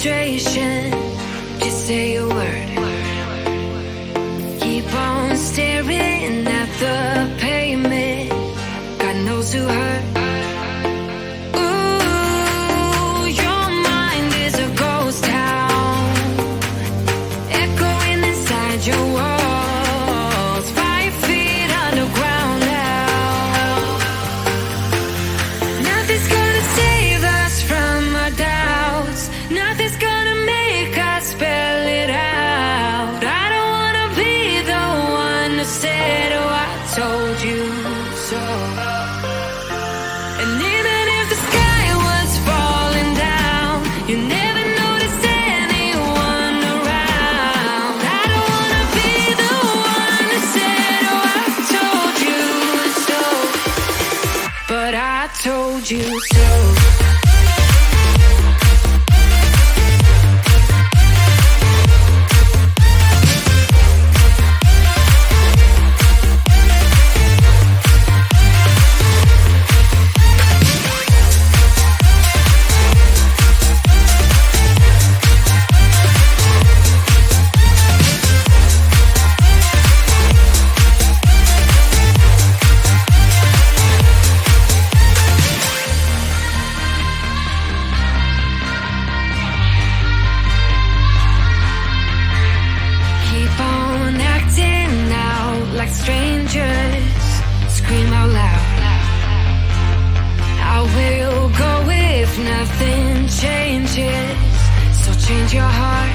concentration. Just say a word. Keep on staring at the pavement. God knows who hurt. Ooh, your mind is a ghost town, echoing inside your walls. 5 feet underground now. Nothing's gonna save us from our doubts. Nothing's gonna make us spell it out. I don't wanna be the one who said, oh, I told you so. And even if the sky was falling down, you never noticed anyone around. I don't wanna be the one who said, oh, I told you so. But I told you so. Keep on acting out like strangers. Scream out loud. I will go if nothing changes. So change your heart.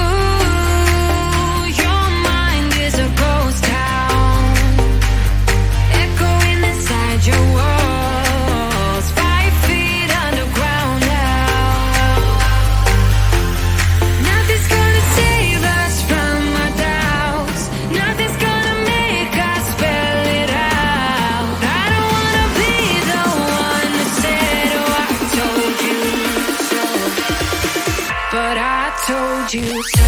Ooh, your mind is a ghost town, echoing inside your walls. 5 feet underground now. Nothing's gonna save us from our doubts. Nothing's gonna make us spell it out. I don't wanna be the one that said, oh, I told you so. But I told you so.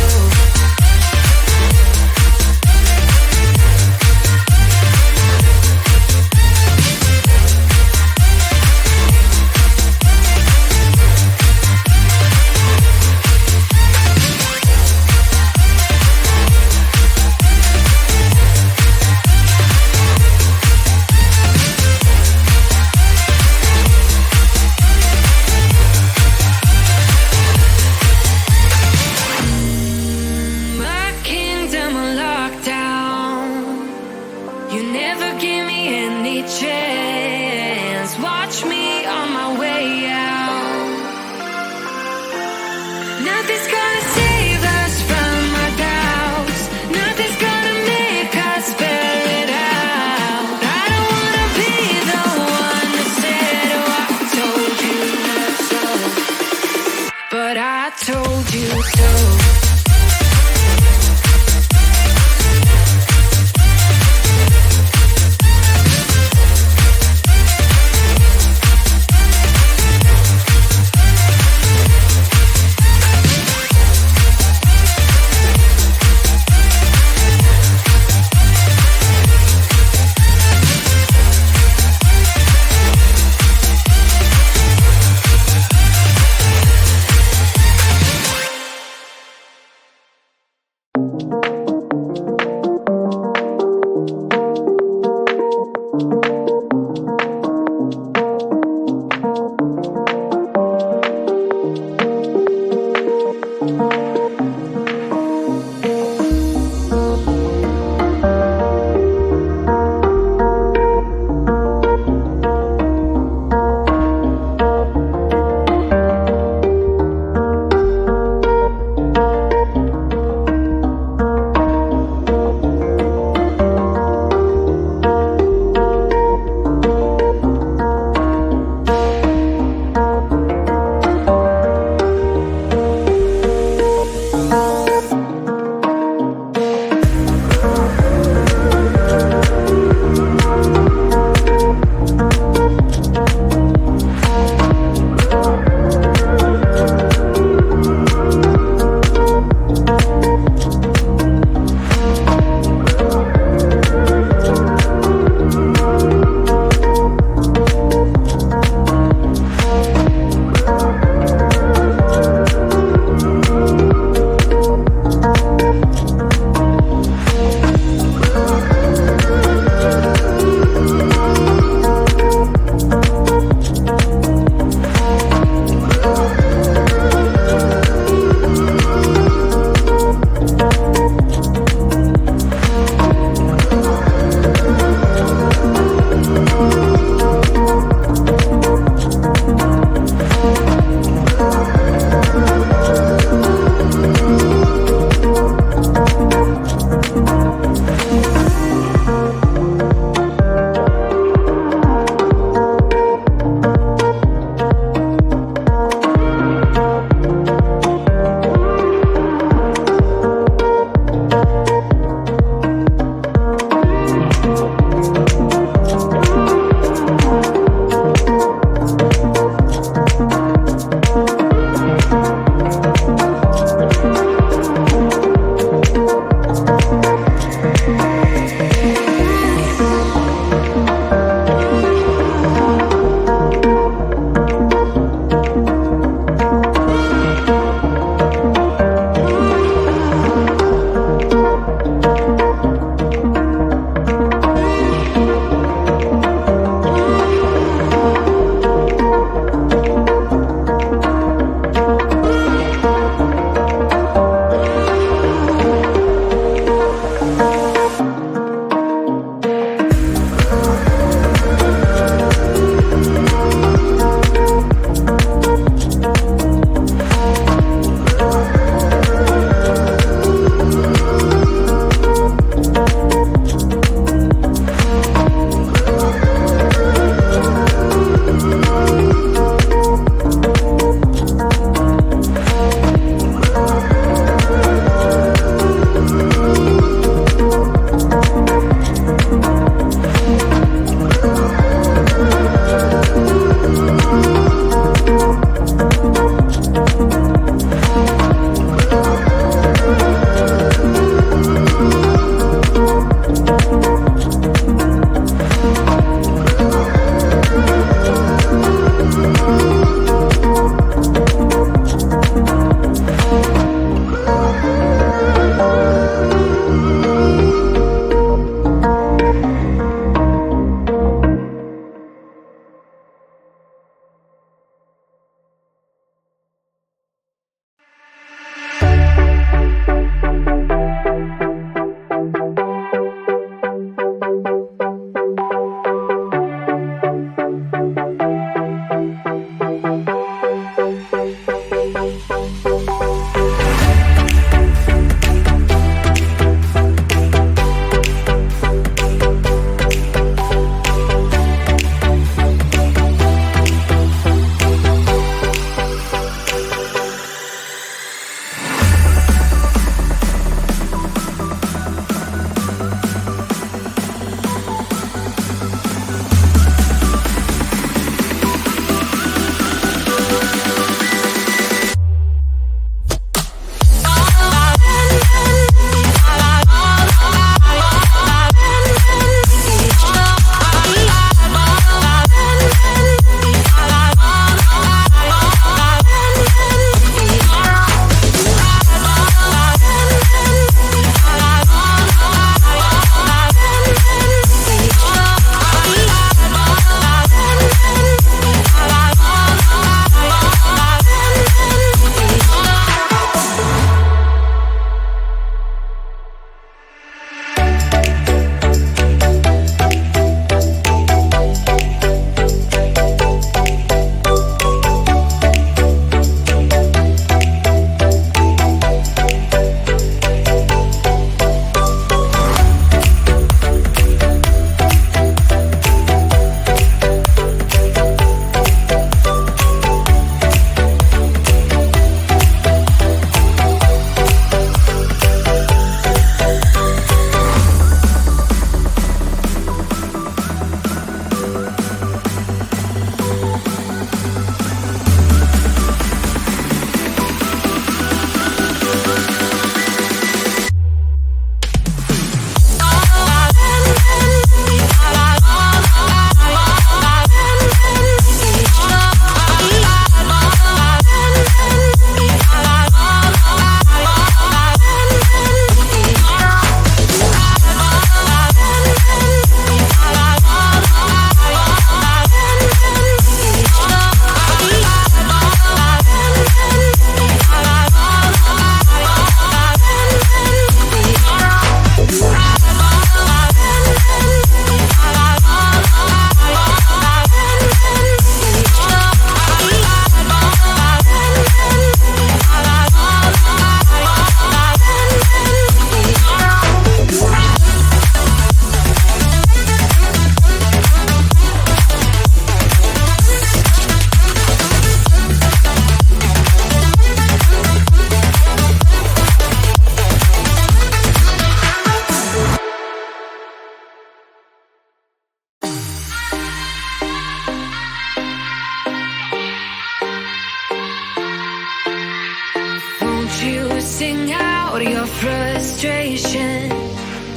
out your frustration.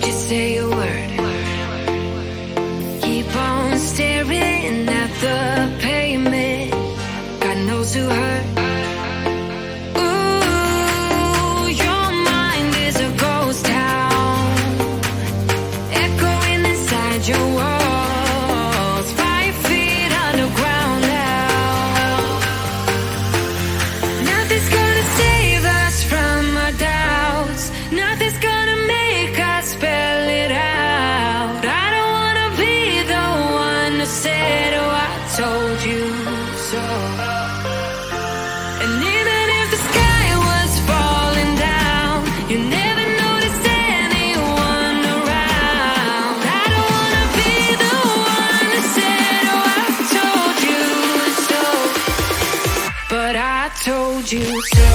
Just say a word. Keep on staring at the pavement. God knows who hurt. Ooh, your mind is a ghost town, echoing inside your walls, 5 feet underground now. Nothing's gonna save us from our doubts. Nothing's gonna make us spell it out. I don't wanna be the one who said, oh, I told you so. And even if the sky was falling down, you never noticed anyone around. I don't wanna be the one who said, oh, I told you so. But I told you so.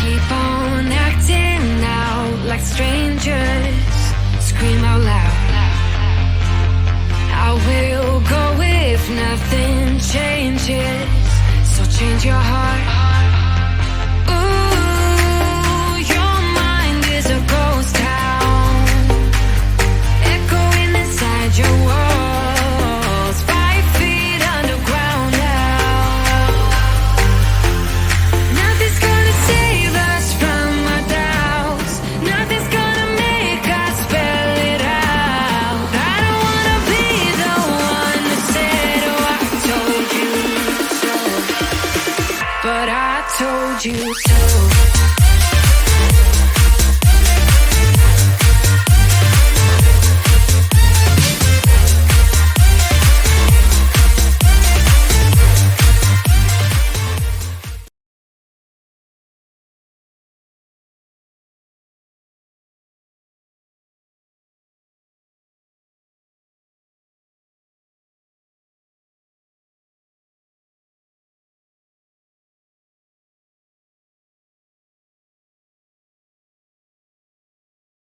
Keep on acting out like strangers. Scream out loud. I will go if nothing changes. So change your heart. Ooh, your mind is a ghost town, echoing inside your walls, 5 feet underground now. Nothing's gonna save us from our doubts. Nothing's gonna make us spell it out. I don't wanna be the one who said, oh, I told you so. But I told you so.